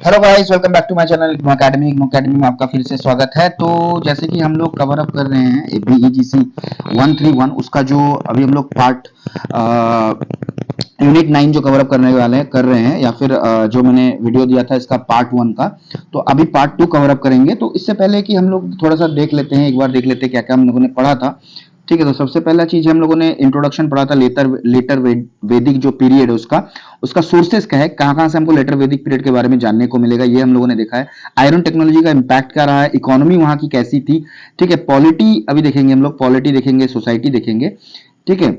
Hello guys, welcome back to my channel IGNOU Academy में आपका फिर से स्वागत है। तो जैसे कि हम लोग कवर अप कर रहे हैं बीईजीसी 131, उसका जो अभी हम लोग पार्ट यूनिट 9 जो कवर अप करने वाले हैं कर रहे हैं, या फिर जो मैंने वीडियो दिया था इसका पार्ट 1 का, तो अभी पार्ट 2 कवर अप करेंगे। तो इससे पहले कि हम लोग थोड़ा सा देख लेते हैं, एक बार देख लेते हैं क्या क्या हम लोगों ने पढ़ा था। ठीक है, तो सबसे पहला चीज हम लोगों ने इंट्रोडक्शन पढ़ा था, लेटर वैदिक जो पीरियड है उसका उसका सोर्सेस क्या है, कहाँ कहाँ से हमको लेटर वैदिक पीरियड के बारे में जानने को मिलेगा, ये हम लोगों ने देखा है। आयरन टेक्नोलॉजी का इम्पैक्ट क्या रहा है, इकोनॉमी वहां की कैसी थी। ठीक है, पॉलिटी अभी देखेंगे हम लोग, पॉलिटी देखेंगे, सोसाइटी देखेंगे। ठीक है,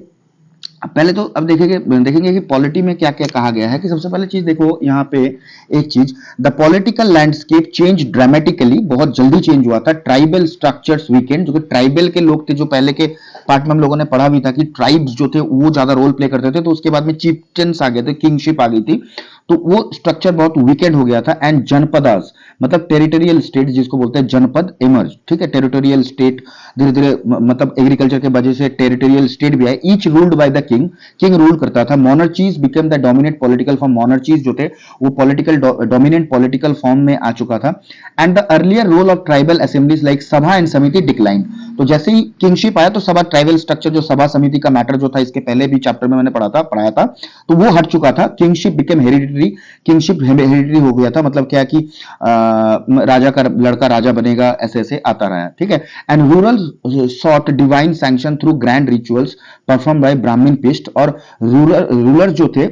पहले तो अब देखेंगे कि पॉलिटी में क्या क्या कहा गया है। कि सबसे पहले चीज देखो यहाँ पे, एक चीज, the political landscape change dramatically, बहुत जल्दी चेंज हुआ था। ट्राइबल स्ट्रक्चर्स वीकेंड, जो कि ट्राइबल के लोग थे, जो पहले के पार्ट में हम लोगों ने पढ़ा भी था कि ट्राइब्स जो थे वो ज्यादा रोल प्ले करते थे। तो उसके बाद में चीफ्टेंस आ गए थे, किंगशिप आ गई थी, तो वो स्ट्रक्चर बहुत वीकेंड हो गया था। एंड जनपदास मतलब टेरिटोरियल स्टेट जिसको बोलते हैं, जनपद इमर्ज। ठीक है, टेरिटोरियल स्टेट धीरे धीरे मतलब एग्रीकल्चर के वजह से टेरिटोरियल स्टेट भी आए। Each ruled by the king, king rule करता था। Monarchies become the dominant political form, monarchies जो थे वो पॉलिटिकल डोमिनेंट पॉलिटिकल फॉर्म में आ चुका था। And the earlier role of tribal assemblies like sabha and samiti decline. तो जैसे ही किंगशिप आया तो सभा, ट्राइबल स्ट्रक्चर जो सभा समिति का मैटर जो था, इसके पहले भी चैप्टर में मैंने पढ़ाया था, तो वो हट चुका था। Kingship become hereditary, kingship hereditary हो गया था। मतलब क्या कि राजा का लड़का राजा बनेगा, ऐसे ऐसे आता रहा। ठीक है, and rulers sought divine sanction through grand rituals perform by Brahmin priest. और रूलर जो थे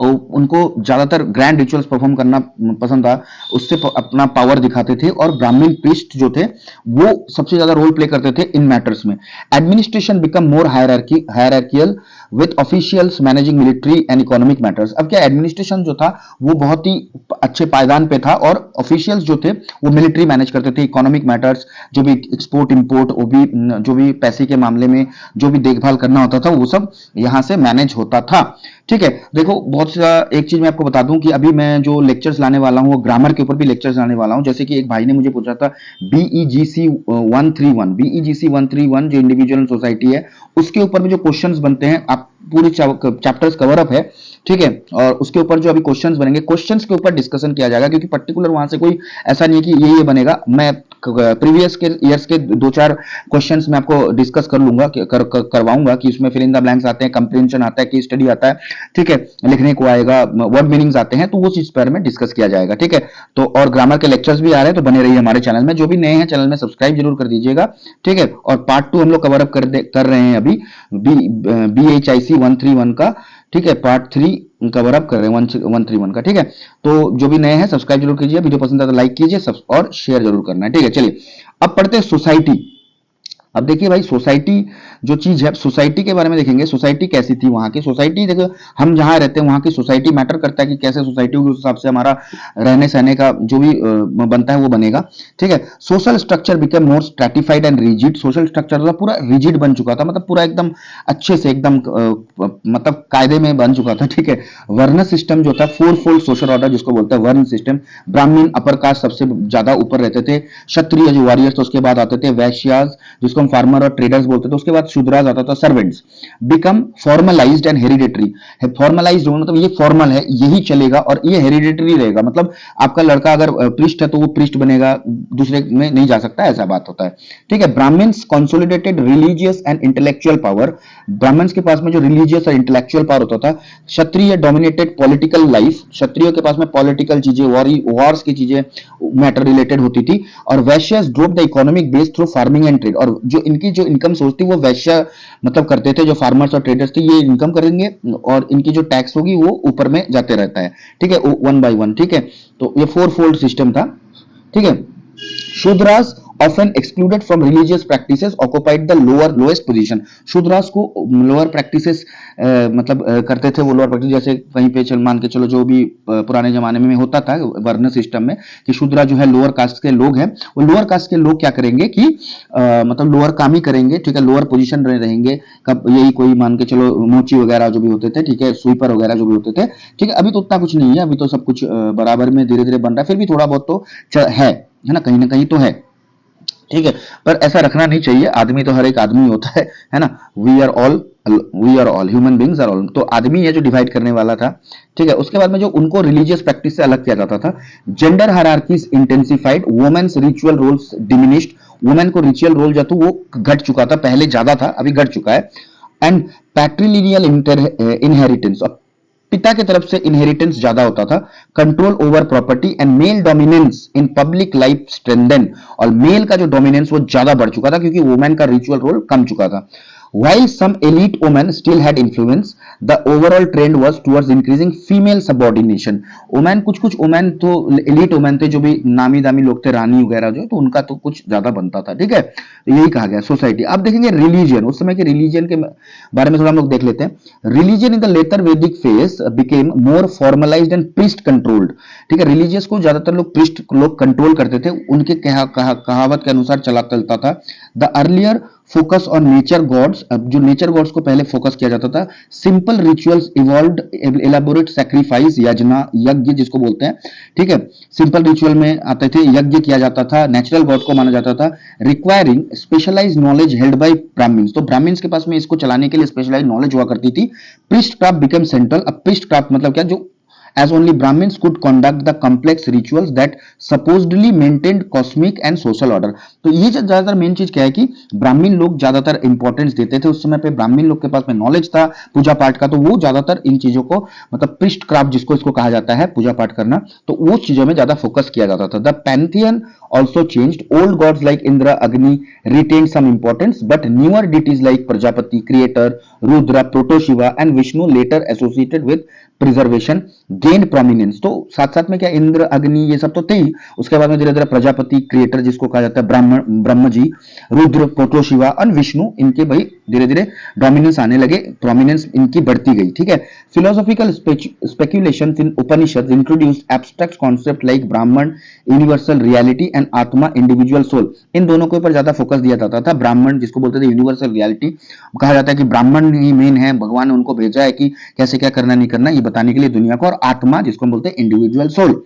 उनको ज्यादातर ग्रैंड रिचुअल्स परफॉर्म करना पसंद था, उससे अपना पावर दिखाते थे। और ब्राह्मण प्रीस्ट जो थे वो सबसे ज्यादा रोल प्ले करते थे इन मैटर्स में। Administration become more hierarchical with officials managing military and economic matters. अब क्या, एडमिनिस्ट्रेशन जो था वो बहुत ही अच्छे पायदान पे था, और ऑफिशियल्स जो थे वो मिलिट्री मैनेज करते थे, इकोनॉमिक मैटर्स जो भी एक्सपोर्ट इंपोर्ट, वो भी जो भी पैसे के मामले में जो भी देखभाल करना होता था वो सब यहां से मैनेज होता था। ठीक है, देखो बहुत सा, एक चीज मैं आपको बता दूं कि अभी मैं जो लेक्चर्स लाने वाला हूं वो ग्रामर के ऊपर भी लेक्चर्स लाने वाला हूं। जैसे कि एक भाई ने मुझे पूछा था, बीईजीसी 131 जो इंडिविजुअल सोसाइटी है उसके ऊपर भी जो क्वेश्चंस बनते हैं, आप पूरे चैप्टर्स कवर अप है। ठीक है, और उसके ऊपर जो अभी क्वेश्चंस बनेंगे, क्वेश्चंस के ऊपर डिस्कशन किया जाएगा, क्योंकि पर्टिकुलर वहां से कोई ऐसा नहीं है कि ये बनेगा। मैं प्रीवियस के ईयर्स के दो चार क्वेश्चंस मैं आपको डिस्कस कर लूंगा, करवाऊंगा कि उसमें फिल इन द ब्लैंक्स आते हैं, कंप्रीहेंशन आता है, केस स्टडी आता है। ठीक है, लिखने को आएगा, वर्ड मीनिंग्स आते हैं, तो वो चीज पर में डिस्कस किया जाएगा। ठीक है, तो और ग्रामर के लेक्चर्स भी आ रहे हैं, तो बने रहिए हमारे चैनल में। जो भी नए हैं चैनल में सब्सक्राइब जरूर कर दीजिएगा। ठीक है, और पार्ट 2 हम लोग कवर अप कर रहे हैं अभी, BHIC 131 का। ठीक है, पार्ट 3 कवर अप कर रहे हैं 131 का। ठीक है, तो जो भी नए हैं सब्सक्राइब जरूर कीजिए, वीडियो पसंद आता है लाइक कीजिए, और शेयर जरूर करना है। ठीक है, चलिए अब पढ़ते हैं सोसाइटी। अब देखिए भाई, सोसाइटी जो चीज है, सोसाइटी के बारे में देखेंगे। सोसाइटी कैसी थी वहां की, सोसाइटी देखो हम जहां रहते हैं वहां की सोसाइटी मैटर करता है कि कैसे सोसाइटी होगी, उस हिसाब से हमारा रहने सहने का जो भी बनता है वो बनेगा। ठीक है, social structure become more stratified and rigid. Social structure पूरा रिजिड बन चुका था, मतलब पूरा एकदम अच्छे से, एकदम मतलब कायदे में बन चुका था। ठीक है, वर्ण सिस्टम जो था, फोर फोल्ड सोशल ऑर्डर जिसको बोलते हैं वर्ण सिस्टम। ब्राह्मण अपर कास्ट सबसे ज्यादा ऊपर रहते थे, क्षत्रिय जो वॉरियर्स, तो उसके बाद आते थे वैश्यास जिसको हम फार्मर और ट्रेडर्स बोलते थे, उसके बाद शूद्रास आता था, servants. Become formalised and hereditary. Formalised मतलब ये फॉर्मल है, यही चलेगा, और ये हेरिडेटरी रहेगा। मतलब आपका लड़का अगर प्रिस्ट है तो वो प्रिस्ट बनेगा, दूसरे में नहीं जा सकता, ऐसा बात होता है। ठीक है, Brahmins consolidated religious and intellectual power. Brahmins के पास में जो रिलीजियस और इंटेलेक्चुअल पावर होता था। क्षत्रिय डोमिनेटेड पॉलिटिकल लाइफ, क्षत्रियों के पास में पॉलिटिकल चीजें, वॉर्स की चीजें मैटर रिलेटेड होती थी। और Vaishyas drop the economic base through farming and trade. और जो इनकी जो इनकम सोर्स थी वो वैश्य मतलब करते थे, जो फार्मर्स और ट्रेडर्स थे ये इनकम करेंगे, और इनकी जो टैक्स होगी वो ऊपर में जाते रहता है। ठीक है, वन बाय वन। ठीक है, तो ये फोर फोल्ड सिस्टम था। ठीक है, Shudras often excluded from religious practices occupied the lowest position। Shudras को लोअर प्रैक्टिसेस मतलब करते थे वो लोअर प्रैक्टिस, जैसे कहीं पे चल मान के चलो जो भी पुराने जमाने में होता था वर्ण सिस्टम में, कि शूद्रा जो है लोअर कास्ट के लोग हैं, वो लोअर कास्ट के लोग क्या करेंगे कि मतलब लोअर काम ही करेंगे। ठीक है, लोअर पोजीशन रहेंगे। कब यही कोई मान के चलो मोची वगैरह जो भी होते थे, ठीक है, स्वीपर वगैरह जो भी होते थे। ठीक है, अभी तो उतना कुछ नहीं है, अभी तो सब कुछ बराबर में धीरे धीरे बन रहा है, फिर भी थोड़ा बहुत तो है ना, कहीं ना कहीं तो है। ठीक है, पर ऐसा रखना नहीं चाहिए, आदमी तो हर एक आदमी होता है ना। We are all we are all, human beings are all, तो आदमी है जो डिवाइड करने वाला था, ठीक है। उसके बाद में जो उनको रिलीजियस प्रैक्टिस से अलग किया जाता था, gender hierarchies intensified, women's ritual roles diminished, women को रिचुअल रोल जो था वो घट चुका था, पहले ज्यादा था अभी घट चुका है। एंड पैट्रिलिनियल इनहेरिटेंस, पिता की तरफ से इनहेरिटेंस ज्यादा होता था, control over property and male dominance in public life strengthen, और मेल का जो डोमिनेंस वो ज्यादा बढ़ चुका था क्योंकि वुमेन का रिचुअल रोल कम चुका था। While some elite women still had influence, the overall trend was towards increasing female subordination. Women कुछ कुछ वुमेन तो एलिट वुमेन थे, जो भी नामी दामी लोग थे, रानी वगैरह जो, तो उनका तो कुछ ज्यादा बनता था, ठीक है। तो यही कहा गया सोसाइटी। अब देखेंगे रिलीजन, उस समय के रिलीजन के बारे में थोड़ा हम लोग देख लेते हैं। रिलीजन इन द लेटर वैदिक phase became more formalised and priest controlled, ठीक है। रिलीजियस को ज्यादातर लोग प्रीस्ट लोग कंट्रोल करते थे, उनके कहावत के अनुसार चलता था। The earlier focus on nature gods, अब जो नेचर गॉड्स को पहले फोकस किया जाता था, simple rituals evolved, elaborate sacrifice, यज्ञ जिसको बोलते हैं, ठीक है। सिंपल रिचुअल में आते थे, यज्ञ किया जाता था, नेचुरल गॉड को माना जाता था, requiring specialised knowledge held by Brahmins, तो ब्राह्मण्स के पास में इसको चलाने के लिए स्पेशलाइज्ड नॉलेज हुआ करती थी। प्रीस्ट क्राफ्ट बिकम सेंट्रल, अब प्रीस्ट क्राफ्ट मतलब क्या, जो as only Brahmins could conduct the complex rituals that supposedly maintained cosmic and social order। तो ये ज्यादातर मेन चीज क्या है कि ब्राह्मण लोग ज्यादातर इंपॉर्टेंस देते थे, उस समय पे ब्राह्मण लोग के पास में नॉलेज था पूजा पाठ का, तो वो ज्यादातर इन चीजों को, मतलब प्रीस्ट क्राफ्ट जिसको इसको कहा जाता है पूजा पाठ करना, तो वो चीजों में ज्यादा फोकस किया जाता था। The Pantheon also changed, old gods like Indra, Agni retained some importance, but newer deities like Prajapati, Creator, Rudra, Proto-Shiva and Vishnu later associated with preservation gained prominence। तो साथ साथ में क्या, इंद्र, अग्नि ये सब तो थे ही, उसके बाद में धीरे धीरे प्रजापति, क्रिएटर जिसको कहा जाता है ब्रह्म जी, रुद्र, प्रोटो-शिवा और विष्णु, इनके भाई धीरे धीरे डोमिनेंस आने लगे, प्रोमिनेंस इनकी बढ़ती गई, ठीक है। फिलोसॉफिकल स्पेक्यूलेशंस इन उपनिषद इंट्रोड्यूस्ड एब्स्ट्रैक्ट कॉन्सेप्ट लाइक ब्राह्मण, यूनिवर्सल रियलिटी एंड आत्मा, इंडिविजुअल सोल, इन दोनों के ऊपर ज्यादा फोकस दिया जाता था। ब्राह्मण जिसको बोलते थे यूनिवर्सल रियलिटी, कहा जाता है कि ब्राह्मण ही मेन है, भगवान ने उनको भेजा है कि कैसे क्या करना नहीं करना ये बताने के लिए दुनिया को, और आत्मा जिसको हम बोलते हैं individual soul.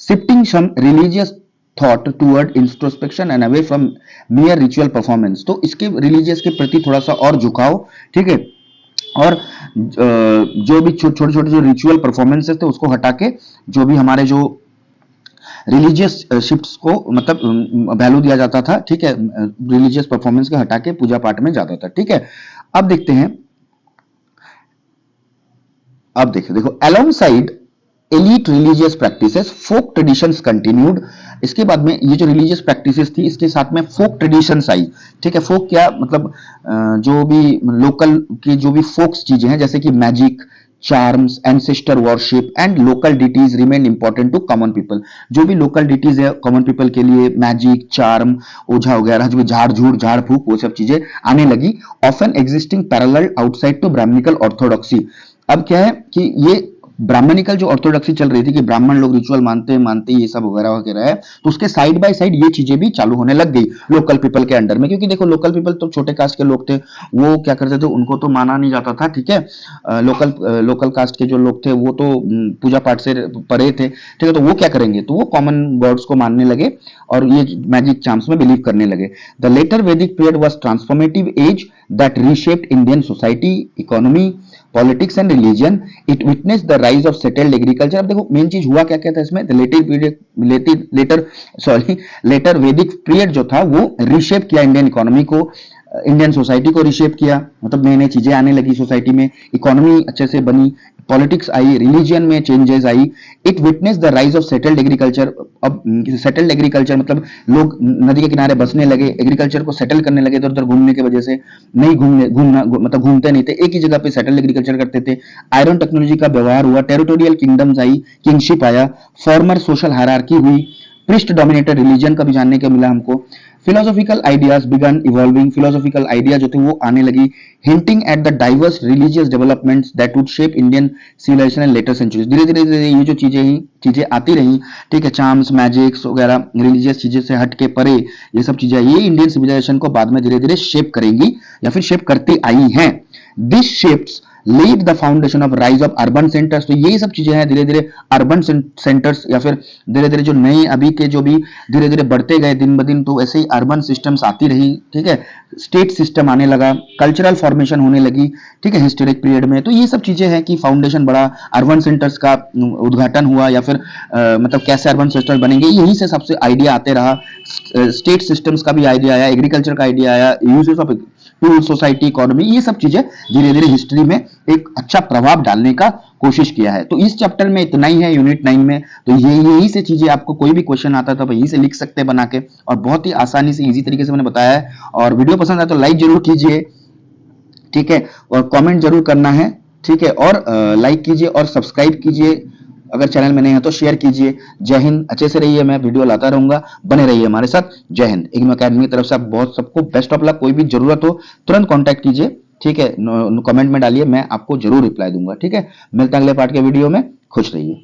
Shifting some religious thought toward introspection and away from mere ritual performance, तो इसके रिलीजियस के प्रति थोड़ा सा और झुकाव, ठीक है। और जो भी छोटे छोटे जो रिचुअल परफॉर्मेंसेस थे उसको हटा के जो भी हमारे जो रिलीजियस शिफ्ट्स को मतलब वैल्यू दिया जाता था, ठीक है, रिलीजियस परफॉर्मेंस के हटा के पूजा पाठ में जाता था, ठीक है। अब देखते हैं, अब देखो alongside elite religious practices folk traditions continued, इसके बाद में ये जो रिलीजियस प्रैक्टिसेस थी इसके साथ में फोक ट्रेडिशंस आई, ठीक है। फोक क्या मतलब, जो भी लोकल की जो भी फोक्स चीजें हैं, जैसे कि magic, charms, ancestor worship and local deities remain important to common people, जो भी लोकल डिटीज है कॉमन पीपल के लिए, मैजिक, चार्म, ओझा वगैरह, जो भी झाड़ झूड़ झाड़ फूक वो सब चीजें आने लगी। Often existing parallel outside to Brahmanical orthodoxy, अब क्या है कि ये ब्राह्मणिकल जो ऑर्थोडॉक्सी चल रही थी कि ब्राह्मण लोग रिचुअल मानते ये सब वगैरह वगैरह है, तो उसके साइड बाय साइड ये चीजें भी चालू होने लग गई लोकल पीपल के अंडर में, क्योंकि देखो लोकल पीपल तो छोटे कास्ट के लोग थे, वो क्या करते थे, उनको तो माना नहीं जाता था, ठीक है। लोकल कास्ट के जो लोग थे वो तो पूजा पाठ से परे थे, ठीक है, तो वो क्या करेंगे, तो वो कॉमन गॉड्स को मानने लगे और ये मैजिक चार्म्स में बिलीव करने लगे। The later Vedic period was transformative age that reshaped Indian society, economy, politics and religion, it witness the rise of settled agriculture. अब देखो मेन चीज हुआ क्या क्या था इसमें, लेटर वैदिक पीरियड जो था वो रिशेप किया इंडियन इकोनॉमी को, इंडियन सोसाइटी को रिशेप किया, मतलब नई नई चीजें आने लगी सोसाइटी में, इकोनॉमी अच्छे से बनी, पॉलिटिक्स आई, रिलीजन में changes I. It witness the rise of settled agriculture, अब सेटल्ड एग्रीकल्चर मतलब लोग नदी के किनारे बसने लगे, एग्रीकल्चर को सेटल करने लगे, इधर उधर घूमने की वजह से, नहीं घूमना मतलब घूमते नहीं थे, एक ही जगह पे सेटल एग्रीकल्चर करते थे। आयरन टेक्नोलॉजी का व्यवहार हुआ, टेरिटोरियल किंगडम्स आई, किंगशिप आया, फॉर्मर सोशल हायरार्की हुई, प्रिस्ट डोमिनेटेड रिलीजन का भी जानने को मिला हमको। Philosophical ideas began evolving, philosophical idea जो थे वो आने लगी, hinting at the diverse religious developments that would shape Indian civilisation in later centuries. धीरे धीरे ये जो चीजें आती रही, ठीक है, चार्म्स, मैजिक्स वगैरह, रिलीजियस चीजें से हट के परे ये सब चीजें, ये इंडियन सिविलाइजेशन को बाद में धीरे धीरे शेप करेंगी या फिर शेप करती आई हैं। This shapes lead the foundation of rise of urban centres. तो यही सब चीजें हैं, धीरे धीरे अर्बन सेंटर्स या फिर धीरे धीरे जो नए अभी के जो भी धीरे धीरे बढ़ते गए दिन ब दिन, तो ऐसे ही अर्बन सिस्टम्स आती रही, ठीक है, स्टेट सिस्टम आने लगा, कल्चरल फॉर्मेशन होने लगी, ठीक है, हिस्टोरिक पीरियड में। तो ये सब चीजें हैं कि फाउंडेशन बड़ा, अर्बन सेंटर्स का उद्घाटन हुआ, या फिर मतलब कैसे अर्बन सेंटर्स बनेंगे, यही से सबसे आइडिया आते रहा। स्टेट सिस्टम्स का भी आइडिया आया, एग्रीकल्चर का आइडिया आया, uses of tool society economy, ये सब चीजें धीरे धीरे हिस्ट्री में एक अच्छा प्रभाव डालने का कोशिश किया है। तो इस चैप्टर में इतना ही है, यूनिट 9 में। तो यही से चीजें, आपको कोई भी क्वेश्चन आता था तो यही से लिख सकते हैं बना के, और बहुत ही आसानी से इजी तरीके से मैंने बताया है। और वीडियो पसंद आया तो लाइक जरूर कीजिए, ठीक है, और कमेंट जरूर करना है, ठीक है, और लाइक कीजिए और सब्सक्राइब कीजिए, अगर चैनल में नहीं है तो शेयर कीजिए। जय हिंद, अच्छे से रहिए, मैं वीडियो लाता रहूंगा, बने रहिए हमारे साथ। जय हिंद। इग्नू अकेडमी की तरफ से आप बहुत सबको बेस्ट ऑफ लक। कोई भी जरूरत हो तुरंत कांटेक्ट कीजिए, ठीक है, कमेंट में डालिए, मैं आपको जरूर रिप्लाई दूंगा, ठीक है। मिलते हैं अगले पार्ट के वीडियो में, खुश रहिए।